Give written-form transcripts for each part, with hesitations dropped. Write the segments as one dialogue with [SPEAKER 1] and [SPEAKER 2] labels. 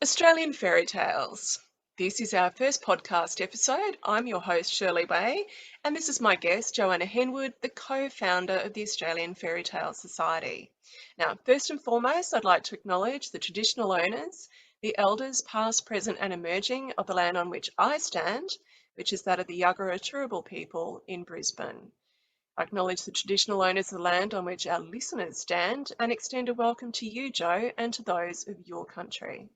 [SPEAKER 1] Australian Fairy Tales. This is our first podcast episode. I'm your host, Shirley Way, and this is my guest, Joanna Henwood, the co-founder of the Australian Fairy Tale Society. Now, first and foremost, I'd like to acknowledge the traditional owners, the elders past, present and emerging of the land on which I stand, which is that of the Yagara Turrbal people in Brisbane. I acknowledge the traditional owners of the land on which our listeners stand and extend a welcome to you, Jo, and to those of your country.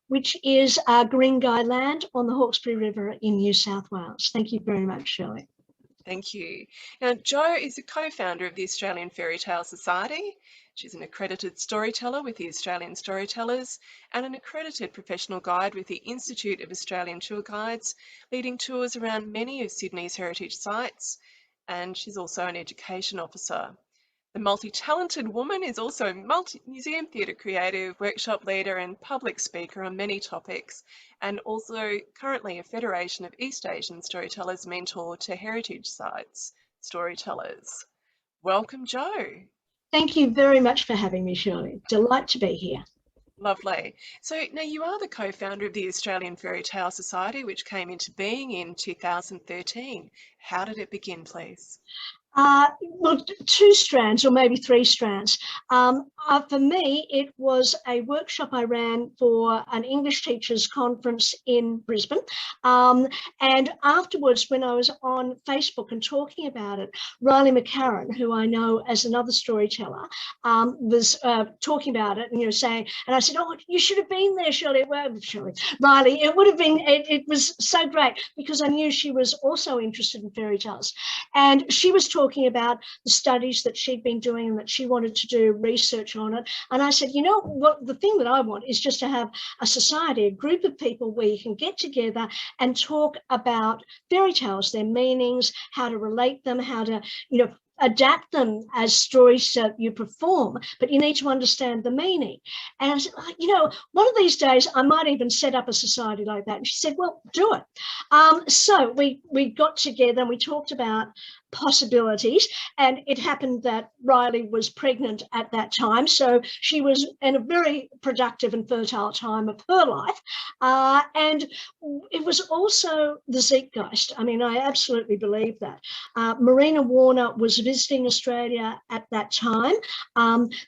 [SPEAKER 2] Which is Guringai land on the Hawkesbury River in New South Wales. Thank you very much, Shirley.
[SPEAKER 1] Thank you. Now, Jo is a co-founder of the Australian Fairy Tale Society. She's an accredited storyteller with the Australian Storytellers and an accredited professional guide with the Institute of Australian Tour Guides, leading tours around many of Sydney's heritage sites, and she's also an education officer. The multi-talented woman is also a museum theatre creative, workshop leader and public speaker on many topics, and also currently a Federation of East Asian Storytellers mentor to heritage sites, Storytellers. Welcome, Jo.
[SPEAKER 2] Thank you very much for having me, Shirley. Delight to be here.
[SPEAKER 1] Lovely. So now you are the co-founder of the Australian Fairy Tale Society, which came into being in 2013. How did it begin, please?
[SPEAKER 2] Well, two strands or maybe three strands. For me, it was a workshop I ran for an English teachers conference in Brisbane. And afterwards, when I was on Facebook and talking about it, Reilly McCarron, who I know as another storyteller, was talking about it and, saying, and I said, oh, you should have been there, Shirley. Well, Shirley, Reilly, it would have been, it was so great because I knew she was also interested in fairy tales. And she was talking about the studies that she'd been doing and that she wanted to do research on it. And I said, you know what, the thing that I want is just to have a society, a group of people where you can get together and talk about fairy tales, their meanings, how to relate them, how to, adapt them as stories you perform, but you need to understand the meaning. And I said, one of these days I might even set up a society like that. And she said, well, do it. So we got together and we talked about possibilities, and it happened that Reilly was pregnant at that time, so she was in a very productive and fertile time of her life, and it was also the zeitgeist. I mean, I absolutely believe that. Marina Warner was visiting Australia at that time.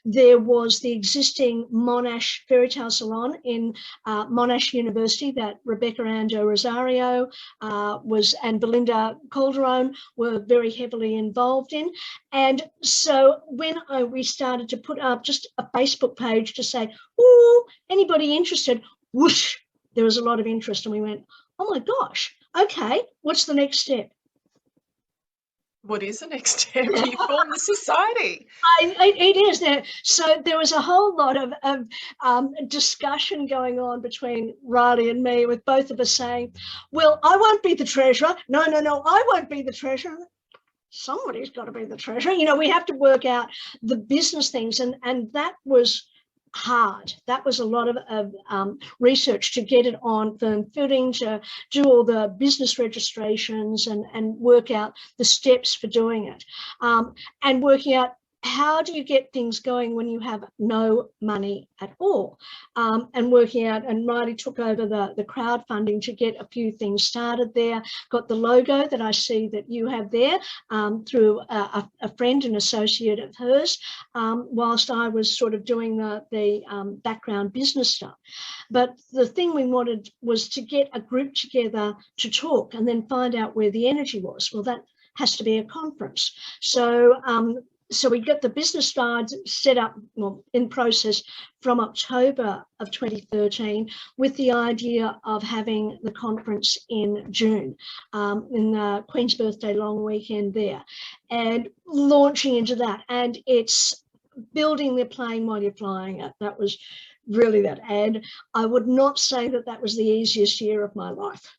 [SPEAKER 2] There was the existing Monash Fairy Tale Salon in Monash University that Rebecca Ando Rosario and Belinda Calderon were very heavily involved in. And so when we started to put up just a Facebook page to say, ooh, anybody interested, whoosh, there was a lot of interest. And we went, oh my gosh, okay, what's the next step?
[SPEAKER 1] What is the next step? You form the society.
[SPEAKER 2] It is there. So there was a whole lot of discussion going on between Reilly and me, with both of us saying, well, I won't be the treasurer. No, I won't be the treasurer. Somebody's got to be the treasurer. We have to work out the business things. And that was hard. That was a lot of research to get it on firm footing, to do all the business registrations and work out the steps for doing it, and working out how do you get things going when you have no money at all, and working out, and Reilly took over the crowdfunding to get a few things started there, got the logo that I see that you have there through a friend and associate of hers, whilst I was sort of doing the background business stuff. But the thing we wanted was to get a group together to talk and then find out where the energy was. Well, that has to be a conference. So we got the business slides set up, in process from October of 2013, with the idea of having the conference in June, in the Queen's Birthday long weekend there, and launching into that. And it's building the plane while you're flying it. That was really that. And I would not say that that was the easiest year of my life.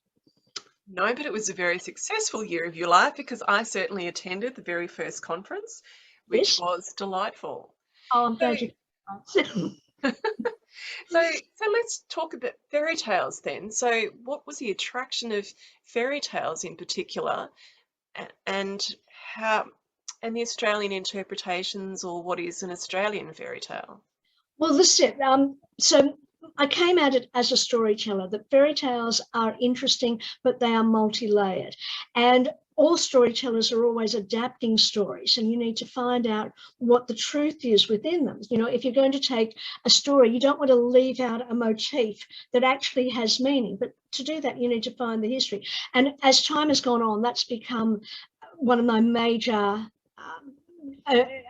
[SPEAKER 1] No, but it was a very successful year of your life, because I certainly attended the very first conference, which was delightful.
[SPEAKER 2] Oh, I'm glad you.
[SPEAKER 1] So let's talk about fairy tales then. So what was the attraction of fairy tales in particular, and the Australian interpretations, or what is an Australian fairy tale?
[SPEAKER 2] Well, this is it. So I came at it as a storyteller, that fairy tales are interesting, but they are multi-layered. And all storytellers are always adapting stories, and you need to find out what the truth is within them. You know, if you're going to take a story, you don't want to leave out a motif that actually has meaning. But to do that, you need to find the history. And as time has gone on, that's become one of my major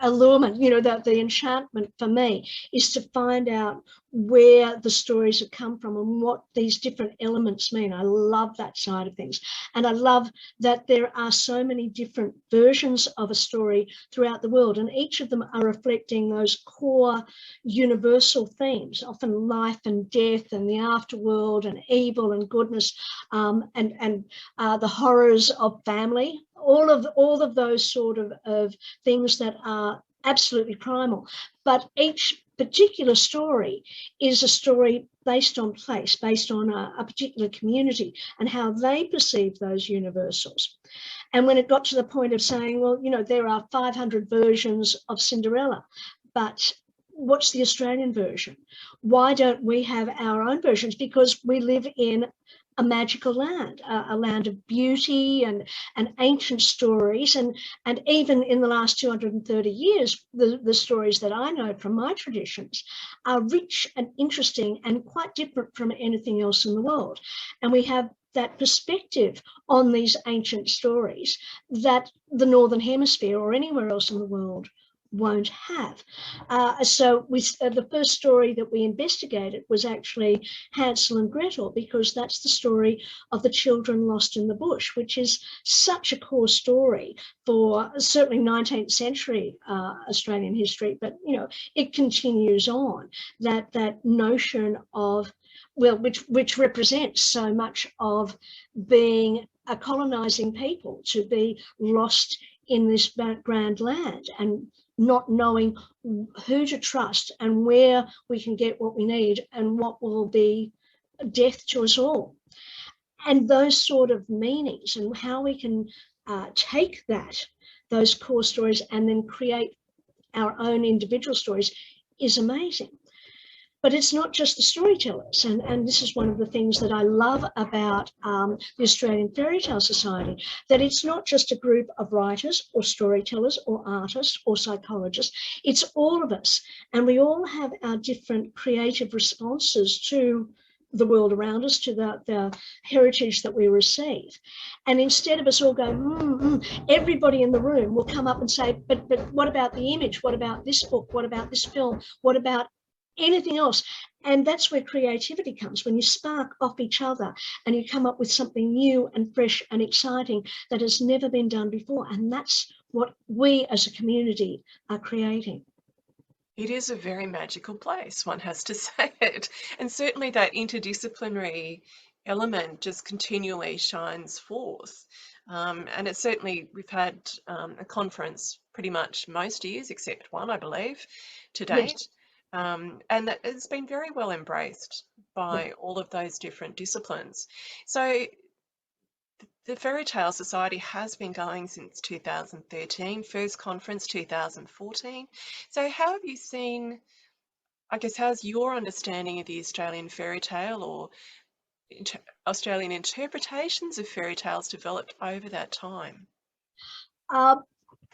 [SPEAKER 2] allurement, you know, the enchantment for me is to find out where the stories have come from and what these different elements mean. I love that side of things. And I love that there are so many different versions of a story throughout the world, and each of them are reflecting those core universal themes, often life and death and the afterworld and evil and goodness, and the horrors of family, all of those sort of things that are absolutely primal. But each particular story is a story based on place, based on a particular community and how they perceive those universals. And when it got to the point of saying, well, you know, there are 500 versions of Cinderella, but what's the Australian version? Why don't we have our own versions? Because we live in a magical land, a land of beauty and ancient stories. And even in the last 230 years, the stories that I know from my traditions are rich and interesting and quite different from anything else in the world. And we have that perspective on these ancient stories that the Northern Hemisphere or anywhere else in the world won't have. So the first story that we investigated was actually Hansel and Gretel, because that's the story of the children lost in the bush, which is such a core story for certainly 19th century Australian history, but you know, it continues on, that notion of, well, which represents so much of being a colonizing people, to be lost in this grand land and not knowing who to trust and where we can get what we need and what will be death to us all. And those sort of meanings and how we can take those core stories and then create our own individual stories is amazing. But it's not just the storytellers, and this is one of the things that I love about the Australian Fairy Tale Society, that it's not just a group of writers or storytellers or artists or psychologists, it's all of us, and we all have our different creative responses to the world around us, to the heritage that we receive. And instead of us all going, everybody in the room will come up and say, but what about the image? What about this book? What about this film? What about anything else? And that's where creativity comes, when you spark off each other and you come up with something new and fresh and exciting that has never been done before. And that's what we as a community are creating.
[SPEAKER 1] It is a very magical place, one has to say it. And certainly that interdisciplinary element just continually shines forth. And it's certainly, we've had a conference pretty much most years, except one, I believe, to date.
[SPEAKER 2] Yes.
[SPEAKER 1] And that it's been very well embraced by all of those different disciplines. So the Fairy Tale Society has been going since 2013, first conference 2014. So how have you seen, I guess, how's your understanding of the Australian fairy tale or Australian interpretations of fairy tales developed over that time?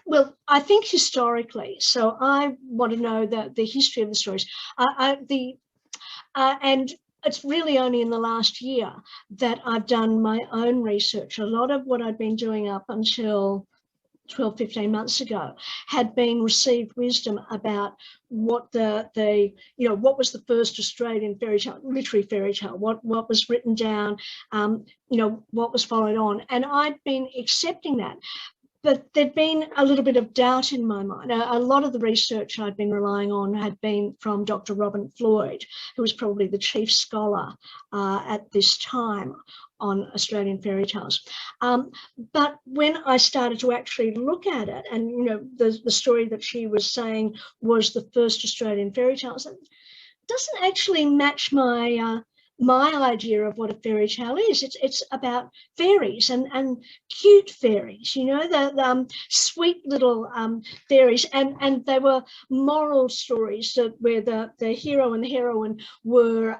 [SPEAKER 2] Well, I think historically, so I want to know the history of the stories. And it's really only in the last year that I've done my own research. A lot of what I'd been doing up until 12, 15 months ago had been received wisdom about what what was the first Australian fairy tale, literary fairy tale, what was written down, what was followed on. And I'd been accepting that. But there'd been a little bit of doubt in my mind. A lot of the research I'd been relying on had been from Dr. Robin Floyd, who was probably the chief scholar at this time on Australian fairy tales. But when I started to actually look at it, and the story that she was saying was the first Australian fairy tales, it doesn't actually match my my idea of what a fairy tale is. It's about fairies and cute fairies, you know, the sweet little fairies, and they were moral stories where the hero and the heroine were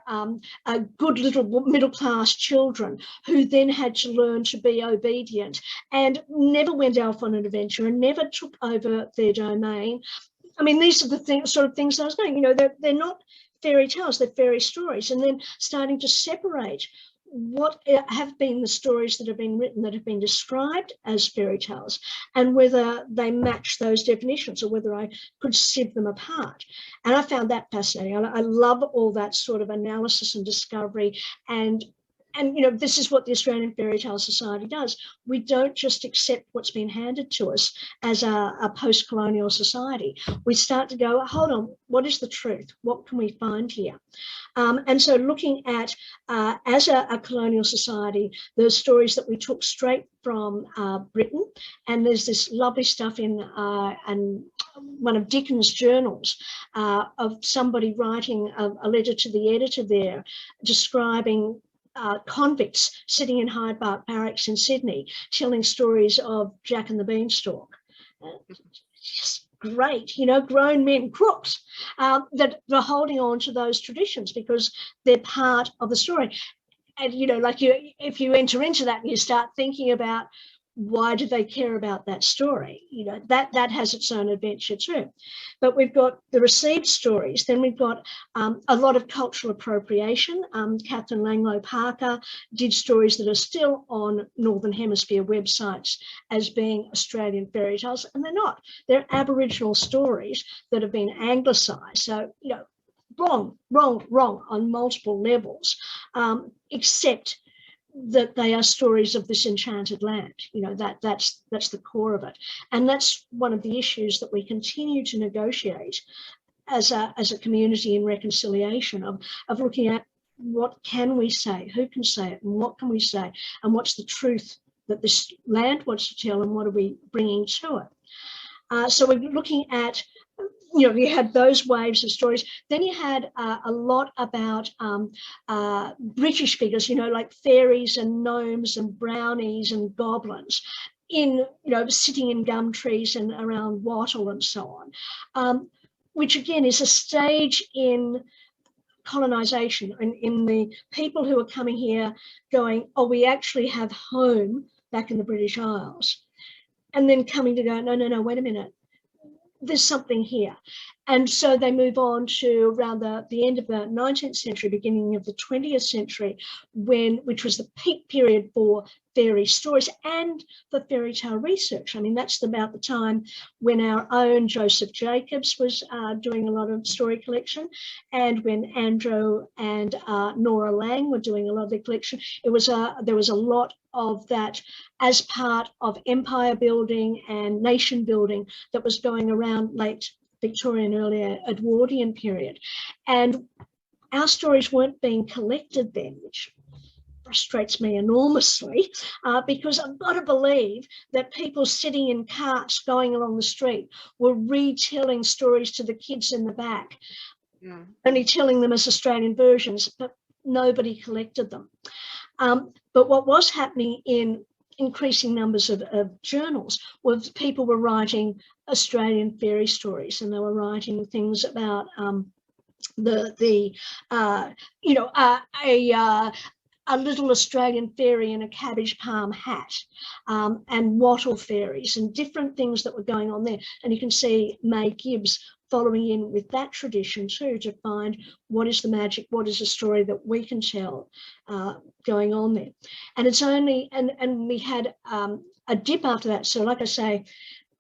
[SPEAKER 2] good little middle-class children who then had to learn to be obedient and never went off on an adventure and never took over their domain. I mean, these are the sort of things I was going, you know, they're not fairy tales, they're fairy stories. And then starting to separate what have been the stories that have been written that have been described as fairy tales and whether they match those definitions or whether I could sieve them apart. And I found that fascinating. I love all that sort of analysis and discovery, and you know, this is what the Australian Fairy Tale Society does. We don't just accept what's been handed to us as a post-colonial society. We start to go, hold on, what is the truth? What can we find here? And so looking at, as a colonial society, the stories that we took straight from Britain, and there's this lovely stuff in one of Dickens' journals of somebody writing a letter to the editor there describing convicts sitting in Hyde Park Barracks in Sydney, telling stories of Jack and the Beanstalk. Just great, you know, grown men, crooks, that are holding on to those traditions because they're part of the story. And, you know, like if you enter into that and you start thinking about why do they care about that story? You know, that has its own adventure too. But we've got the received stories. Then we've got a lot of cultural appropriation. Catherine Langloh Parker did stories that are still on Northern Hemisphere websites as being Australian fairy tales, and they're not. They're Aboriginal stories that have been anglicised. So, you know, wrong on multiple levels, except that they are stories of this enchanted land. You know, that's the core of it. And that's one of the issues that we continue to negotiate as a community in reconciliation of looking at what can we say, who can say it, and what can we say, and what's the truth that this land wants to tell, and what are we bringing to it. So we're looking at, you know, you had those waves of stories. Then you had a lot about British figures, you know, like fairies and gnomes and brownies and goblins in, you know, sitting in gum trees and around wattle and so on, which again is a stage in colonisation, in the people who are coming here going, oh, we actually have home back in the British Isles, and then coming to go, no, wait a minute, there's something here. And so they move on to around the end of the 19th century, beginning of the 20th century, which was the peak period for fairy stories and for fairy tale research. I mean, that's about the time when our own Joseph Jacobs was doing a lot of story collection, and when Andrew and Nora Lang were doing a lot of the collection. There was a lot of that as part of empire building and nation building that was going around late Victorian, early Edwardian period. And our stories weren't being collected then, which frustrates me enormously, because I've got to believe that people sitting in carts going along the street were retelling stories to the kids in the back, only telling them as Australian versions, but nobody collected them. But what was happening in increasing numbers of journals was people were writing Australian fairy stories, and they were writing things about a little Australian fairy in a cabbage palm hat, and wattle fairies and different things that were going on there. And you can see May Gibbs following in with that tradition too, to find what is the magic, what is the story that we can tell going on there. And it's only, and we had a dip after that. So like I say,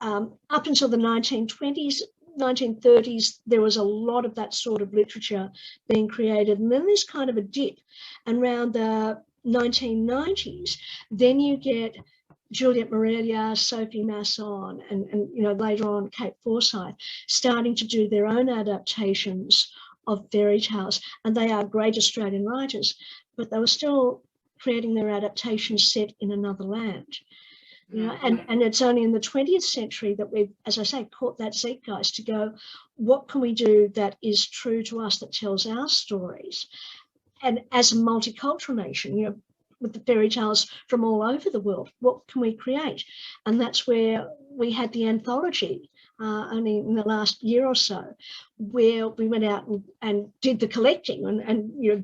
[SPEAKER 2] up until the 1920s, 1930s, there was a lot of that sort of literature being created. And then there's kind of a dip. And around the 1990s, then you get Juliet Morelia, Sophie Masson, and you know, later on Kate Forsyth, starting to do their own adaptations of fairy tales. And they are great Australian writers, but they were still creating their adaptations set in another land. You know, and it's only in the 20th century that we've, as I say, caught that zeitgeist to go, what can we do that is true to us, that tells our stories? and as a multicultural nation, with the fairy tales from all over the world, what can we create? And that's where we had the anthology only in the last year or so, where we went out and did the collecting and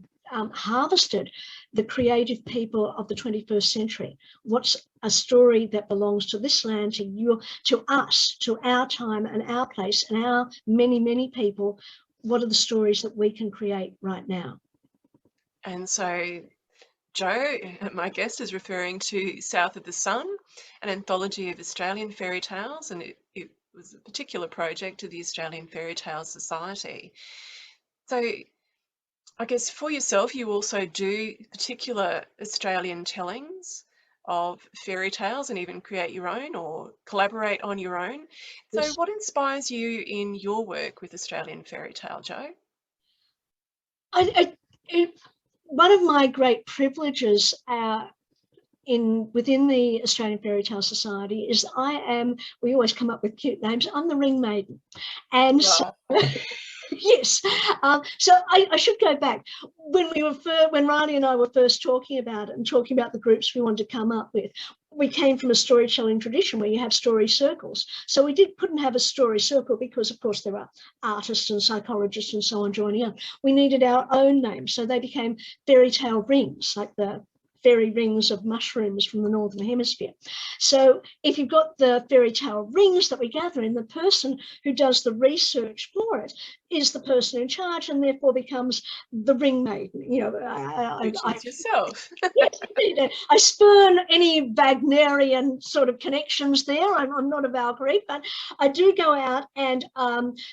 [SPEAKER 2] harvested the creative people of the 21st century. What's a story that belongs to this land, to us, to our time and our place and our many, many people? What are the stories that we can create right now?
[SPEAKER 1] And so Jo, my guest, is referring to South of the Sun, an anthology of Australian fairy tales, and it was a particular project of the Australian Fairy Tale Society. So I guess for yourself, you also do particular Australian tellings of fairy tales and even create your own or collaborate on your own. So
[SPEAKER 2] Yes.
[SPEAKER 1] what inspires you in your work with Australian fairy tale, Jo?
[SPEAKER 2] One of my great privileges within the Australian Fairy Tale Society is we always come up with cute names, I'm the Ring Maiden. And so, yes, so I should go back. When Reilly and I were first talking about it and talking about the groups we wanted to come up with, we came from a storytelling tradition where you have story circles. So we couldn't have a story circle because, of course, there are artists and psychologists and so on joining up. We needed our own names. So they became fairy tale rings, like the fairy rings of mushrooms from the Northern Hemisphere. So if you've got the fairy tale rings that we gather in, the person who does the research for it is the person in charge and therefore becomes the Ring Maiden.
[SPEAKER 1] Which is yourself.
[SPEAKER 2] Yes, indeed. I spurn any Wagnerian sort of connections there. I'm not a Valkyrie, but I do go out and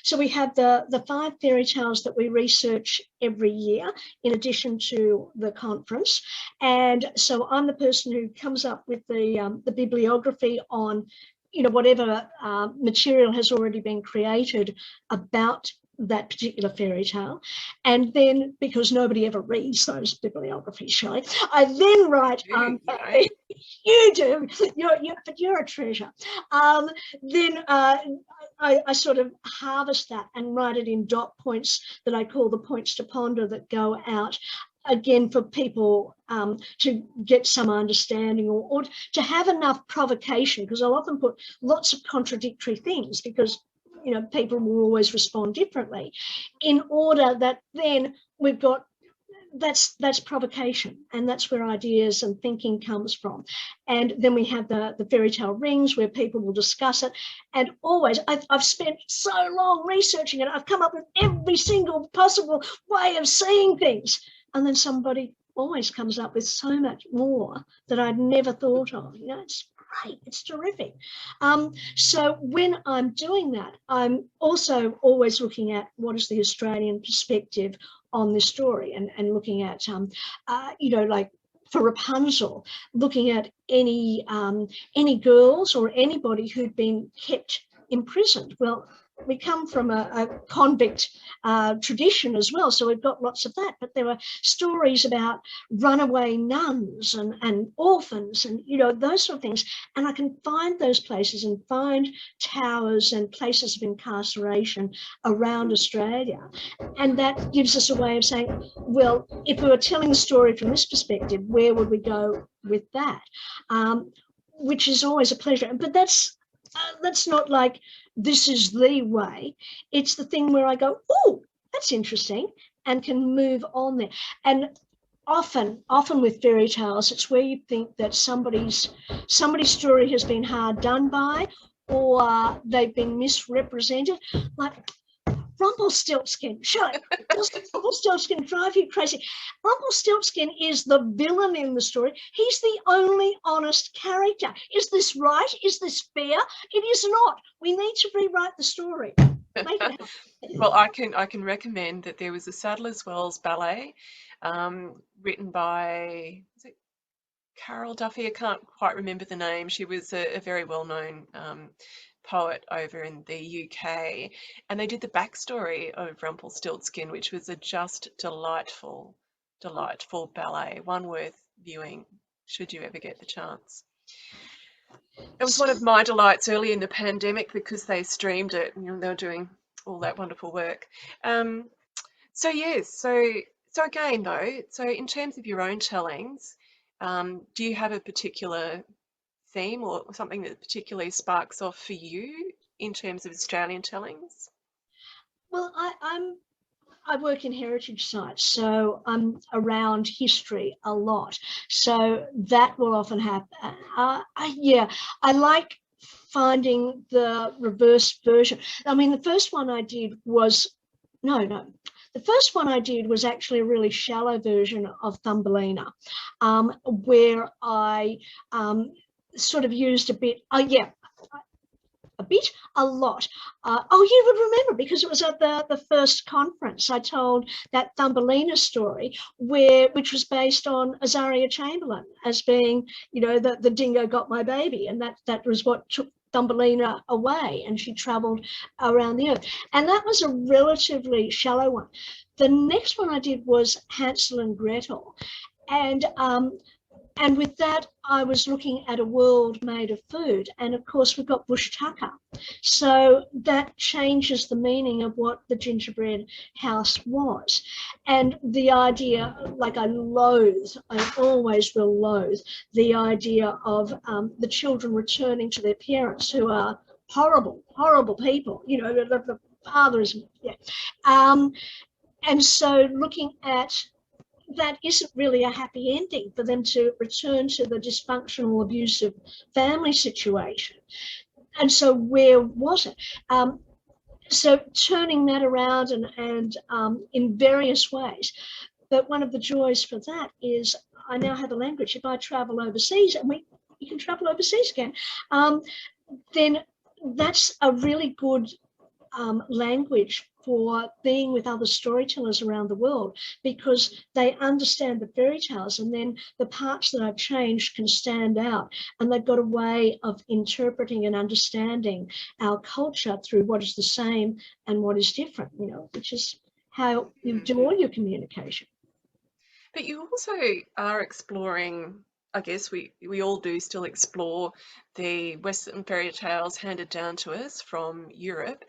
[SPEAKER 2] so we have the 5 fairy tales that we research every year in addition to the conference. And so I'm the person who comes up with the bibliography on whatever material has already been created about that particular fairy tale. And then, because nobody ever reads those bibliographies, Shelley, I then write, you do, but you're a treasure. Then I sort of harvest that and write it in dot points that I call the points to ponder, that go out again for people to get some understanding or to have enough provocation, because I'll often put lots of contradictory things because people will always respond differently, in order that then we've got that's provocation, and that's where ideas and thinking comes from. And then we have the fairy tale rings where people will discuss it. And always, I've spent so long researching it, I've come up with every single possible way of seeing things, and then somebody always comes up with so much more that I'd never thought of. It's great, it's terrific. So when I'm doing that, I'm also always looking at what is the Australian perspective on this story, and looking at, like for Rapunzel, looking at any girls or anybody who'd been kept imprisoned. Well, we come from a convict tradition as well, so we've got lots of that. But there were stories about runaway nuns and orphans and, those sort of things. And I can find those places and find towers and places of incarceration around Australia. And that gives us a way of saying, well, if we were telling the story from this perspective, where would we go with that? Which is always a pleasure. But that's not like this is the way. It's the thing where I go, oh, that's interesting, and can move on there. And often with fairy tales, it's where you think that somebody's story has been hard done by, or they've been misrepresented. Like Rumpelstiltskin. Shelley, does Rumpelstiltskin drive you crazy? Rumpelstiltskin is the villain in the story. He's the only honest character. Is this right? Is this fair? It is not. We need to rewrite the story.
[SPEAKER 1] Well, I can recommend that there was a Sadler's Wells ballet written by, is it Carol Duffy? I can't quite remember the name. She was a very well-known poet over in the UK, and they did the backstory of Rumpelstiltskin, which was a just delightful ballet, one worth viewing should you ever get the chance. It was one of my delights early in the pandemic because they streamed it and they were doing all that wonderful work. So yes, so So again, though, so in terms of your own tellings, do you have a particular theme or something that particularly sparks off for you in terms of Australian tellings?
[SPEAKER 2] Well, I work in heritage sites, so I'm around history a lot. So that will often happen. Yeah, I like finding the reverse version. I mean, the first one I did was, no. The first one I did was actually a really shallow version of Thumbelina, where I sort of used a bit, a lot. You would remember because it was at the first conference. I told that Thumbelina story, which was based on Azaria Chamberlain as being, the dingo got my baby, and that was what took Thumbelina away, and she travelled around the earth. And that was a relatively shallow one. The next one I did was Hansel and Gretel, and with that, I was looking at a world made of food. And of course, we've got bush tucker. So that changes the meaning of what the gingerbread house was. And the idea, like I always will loathe the idea of the children returning to their parents who are horrible, horrible people. The father is, yeah. And so looking at that isn't really a happy ending for them to return to the dysfunctional, abusive family situation. And so where was it? So turning that around and in various ways. But one of the joys for that is I now have a language. If I travel overseas, and you can travel overseas again, then that's a really good language for being with other storytellers around the world, because they understand the fairy tales, and then the parts that I've changed can stand out, and they've got a way of interpreting and understanding our culture through what is the same and what is different, which is how you do all your communication.
[SPEAKER 1] But you also are exploring, I guess we all do still explore the Western fairy tales handed down to us from Europe,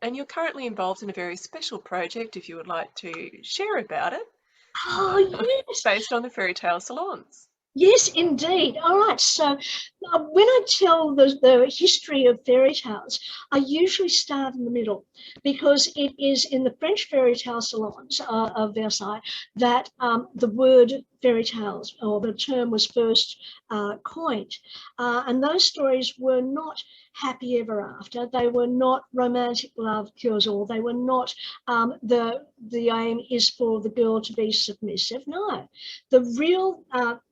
[SPEAKER 1] and you're currently involved in a very special project, if you would like to share about it,
[SPEAKER 2] Oh, yes.
[SPEAKER 1] based on the fairy tale salons.
[SPEAKER 2] Yes, indeed. All right. So when I tell the history of fairy tales, I usually start in the middle, because it is in the French fairy tale salons of Versailles that the word fairy tales, or the term, was first coined. And those stories were not happy ever after. They were not romantic love cures all. They were not the aim is for the girl to be submissive. No, the real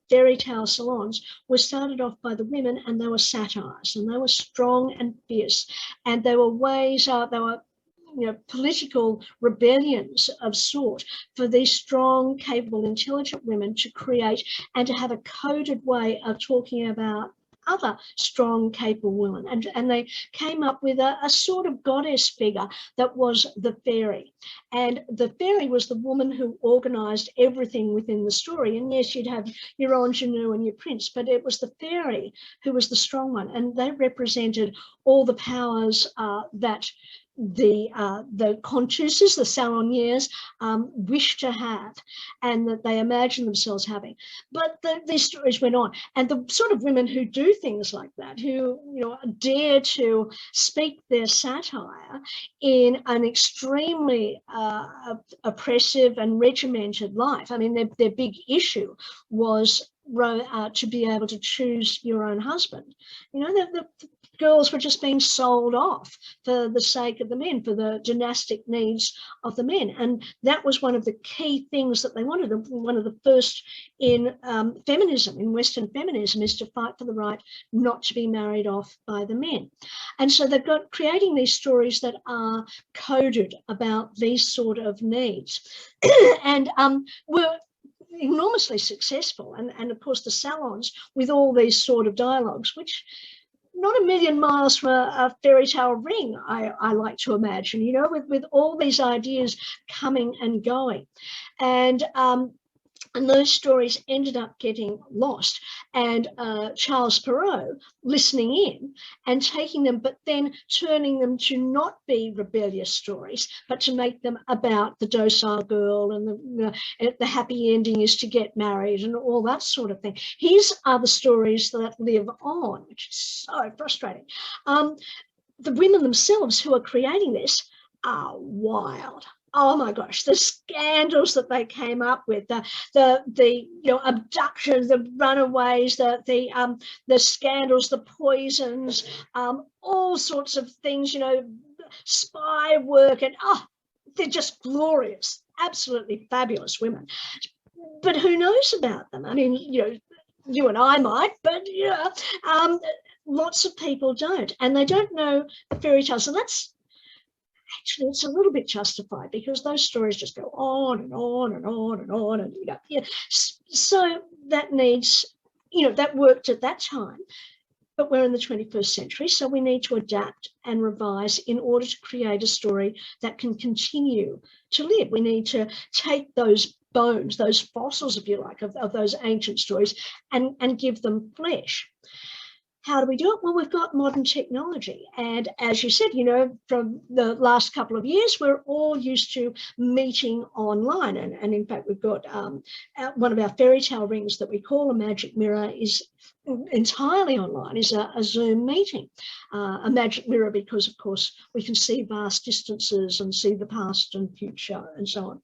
[SPEAKER 2] fairy tale salons were started off by the women, and they were satires, and they were strong and fierce, and they were ways, they were political rebellions of sort for these strong, capable, intelligent women to create and to have a coded way of talking about other strong, capable women. And they came up with a sort of goddess figure that was the fairy. And the fairy was the woman who organised everything within the story. And yes, you'd have your ingenue and your prince, but it was the fairy who was the strong one. And they represented all the powers that the conteuses, the saloniers, wish to have, and that they imagine themselves having. But these stories went on, and the sort of women who do things like that, who dare to speak their satire in an extremely oppressive and regimented life. I mean, their big issue was to be able to choose your own husband. The girls were just being sold off for the sake of the men, for the dynastic needs of the men. And that was one of the key things that they wanted. One of the first in feminism, in Western feminism, is to fight for the right not to be married off by the men. And so they've got creating these stories that are coded about these sort of needs. And were enormously successful. And of course, the salons with all these sort of dialogues, which not a million miles from a fairy tale ring, I like to imagine, with all these ideas coming and going. And And those stories ended up getting lost. And Charles Perrault listening in and taking them, but then turning them to not be rebellious stories, but to make them about the docile girl and the happy ending is to get married and all that sort of thing. His are the stories that live on, which is so frustrating. The women themselves who are creating this are wild. Oh my gosh, the scandals that they came up with, the abductions, the runaways, the scandals, the poisons, all sorts of things, spy work, and they're just glorious, absolutely fabulous women. But who knows about them? I mean, you and I might, but lots of people don't, and they don't know the fairy tales. And that's actually, it's a little bit justified because those stories just go on and on and on and on, and so that needs, that worked at that time. But we're in the 21st century, so we need to adapt and revise in order to create a story that can continue to live. We need to take those bones, those fossils, if you like, of those ancient stories and give them flesh. How do we do it? Well, we've got modern technology. And as you said, from the last couple of years, we're all used to meeting online. And in fact, we've got one of our fairy tale rings that we call a magic mirror is entirely online, is a Zoom meeting. A magic mirror because, of course, we can see vast distances and see the past and future and so on.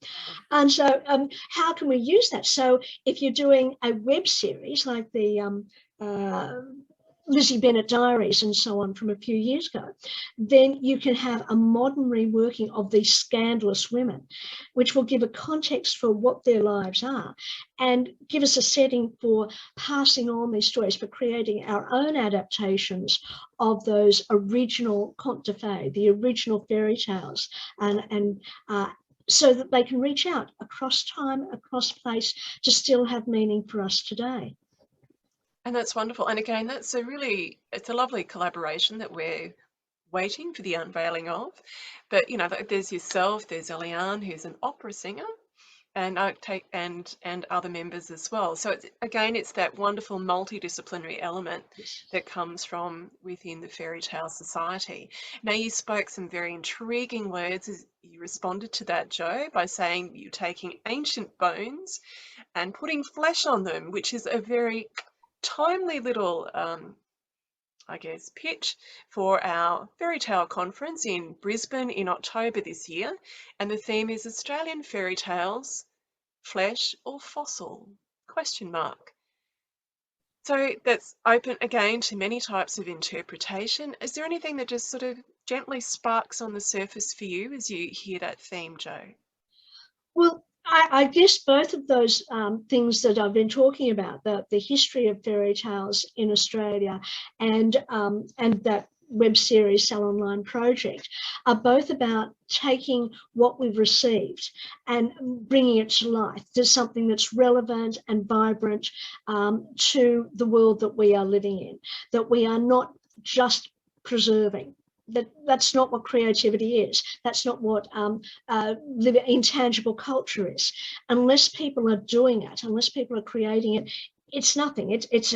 [SPEAKER 2] And so how can we use that? So if you're doing a web series like the Lizzie Bennet Diaries and so on from a few years ago, then you can have a modern reworking of these scandalous women, which will give a context for what their lives are and give us a setting for passing on these stories, for creating our own adaptations of those original contes de fées, the original fairy tales, and so that they can reach out across time, across place, to still have meaning for us today.
[SPEAKER 1] And that's wonderful. And again, it's a lovely collaboration that we're waiting for the unveiling of. But, there's yourself, there's Eliane, who's an opera singer, and other members as well. So it's that wonderful multidisciplinary element that comes from within the Fairy Tale Society. Now, you spoke some very intriguing words as you responded to that, Jo, by saying you're taking ancient bones and putting flesh on them, which is a very timely little, pitch for our fairy tale conference in Brisbane in October this year. And the theme is Australian Fairy Tales, Flesh or Fossil? ? So that's open again to many types of interpretation. Is there anything that just sort of gently sparks on the surface for you as you hear that theme, Jo?
[SPEAKER 2] Well, I guess both of those things that I've been talking about, the history of fairy tales in Australia and that web series Cell Online project, are both about taking what we've received and bringing it to life. There's something that's relevant and vibrant to the world that we are living in, that we are not just preserving. That's not what creativity is. That's not what intangible culture is. Unless people are doing it, unless people are creating it, it's nothing. It's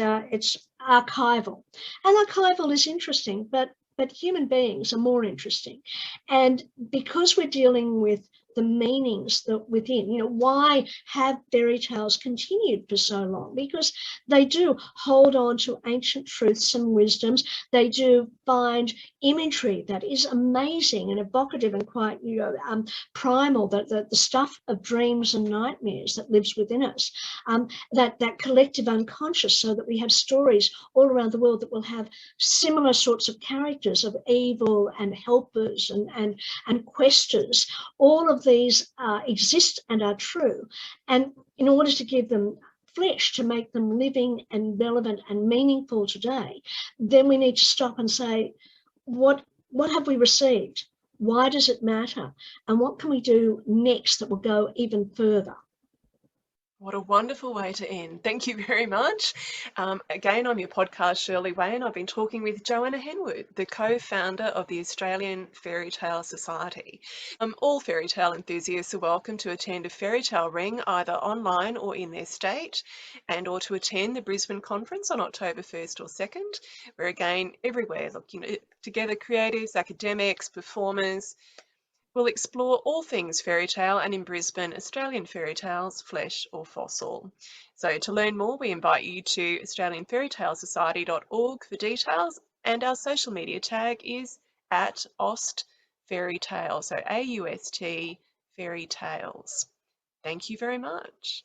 [SPEAKER 2] archival, and archival is interesting, but human beings are more interesting. And because we're dealing with the meanings that within, why have fairy tales continued for so long? Because they do hold on to ancient truths and wisdoms. They do find imagery that is amazing and evocative and quite, primal, the stuff of dreams and nightmares that lives within us, that collective unconscious, so that we have stories all around the world that will have similar sorts of characters of evil and helpers and questers. All of these exist and are true. And in order to give them flesh, to make them living and relevant and meaningful today, then we need to stop and say, what have we received? Why does it matter? And what can we do next that will go even further?
[SPEAKER 1] What a wonderful way to end. Thank you very much. Again, I'm your podcast, Shirley Wayne. I've been talking with Joanna Henwood, the co-founder of the Australian Fairy Tale Society. All fairy tale enthusiasts are welcome to attend a fairy tale ring either online or in their state, and or to attend the Brisbane conference on October 1st or 2nd, where again, everywhere, looking together creatives, academics, performers, we'll explore all things fairy tale, and in Brisbane, Australian fairy tales, flesh or fossil. So to learn more, we invite you to australianfairytalesociety.org for details, and our social media tag is at Aust Fairy Tale, so AUST Fairy Tales. Thank you very much.